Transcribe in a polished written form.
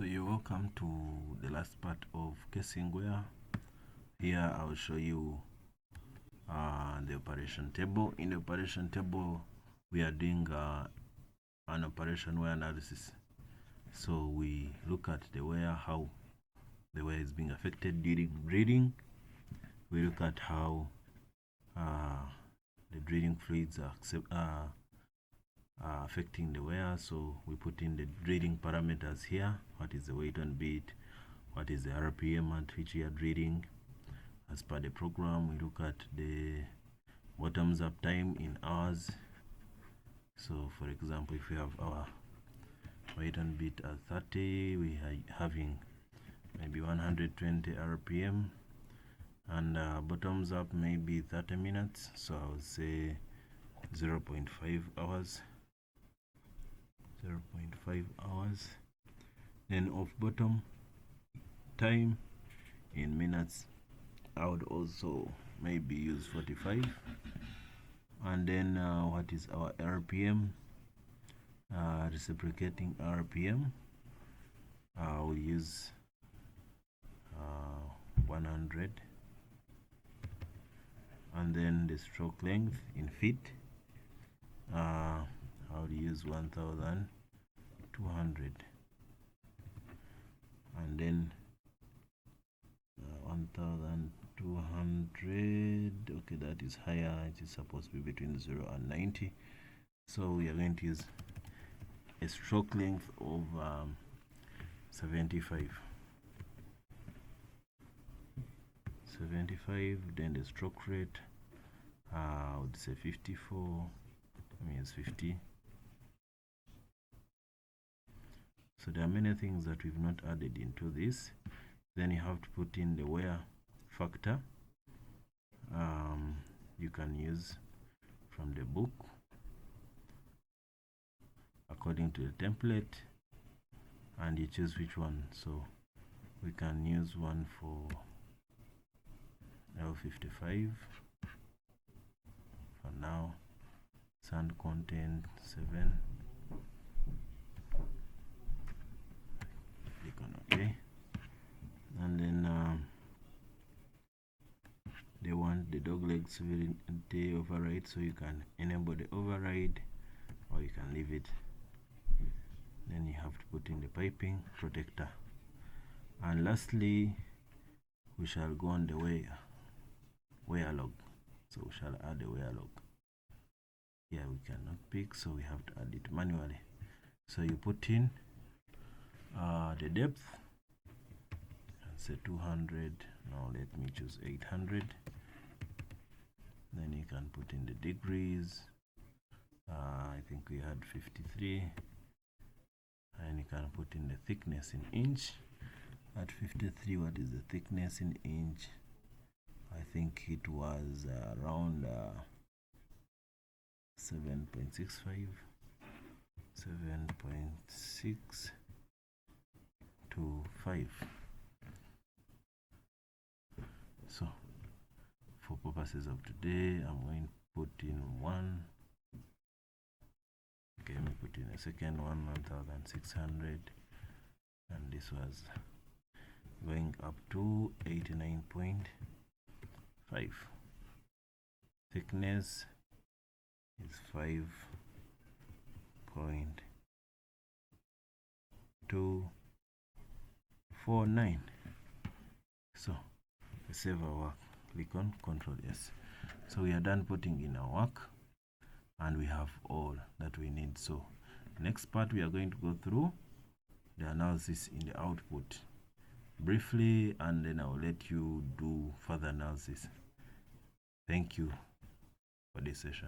So you're welcome to the last part of casing wear. Here I'll show you the operation table. In the operation table, we are doing an operation wear analysis. So we look at the wear, how the wear is being affected during drilling. We look at how the drilling fluids are affecting the wear. So we put in the drilling parameters here. What is the weight on bit? What is the RPM at which we are drilling? As per the program, we look at the bottoms up time in hours. So for example, if we have our weight on bit at 30, we are having maybe 120 RPM, and bottoms up maybe 30 minutes, so I would say 0.5 hours. 0.5 hours. Then off bottom time in minutes, I would also maybe use 45. And then what is our RPM? Reciprocating RPM, we'll use 100. And then the stroke length in feet, I would use 1,200. And then 1,200, okay, that is higher. It is supposed to be between 0 and 90. So we are going to use a stroke length of 75. Then the stroke rate, I would say 54. Let me use 50. So there are many things that we've not added into this. Then you have to put in the wear factor. You can use from the book according to the template, and you choose which one. So we can use one for L55 for now. Sand content 7. Click on OK. And then they want the dogleg severity override, so you can enable the override or you can leave it. Then you have to put in the piping protector. And lastly, we shall go on the wear log. So we shall add the wear log. Here we cannot pick, so we have to add it manually. So you put in the depth, and say 200. Now let me choose 800. Then you can put in the degrees. I think we had 53. And you can put in the thickness in inch. At 53, what is the thickness in inch? I think it was around 7.65. 7.625. So for purposes of today, I'm going to put in 1. Okay, let me put in a second one, 1,600, and this was going up to 89.5. Thickness is 5.249. So we save our work. Click on Ctrl S. So we are done putting in our work, and we have all that we need. So next part, we are going to go through the analysis in the output briefly, and then I'll let you do further analysis. Thank you for this session.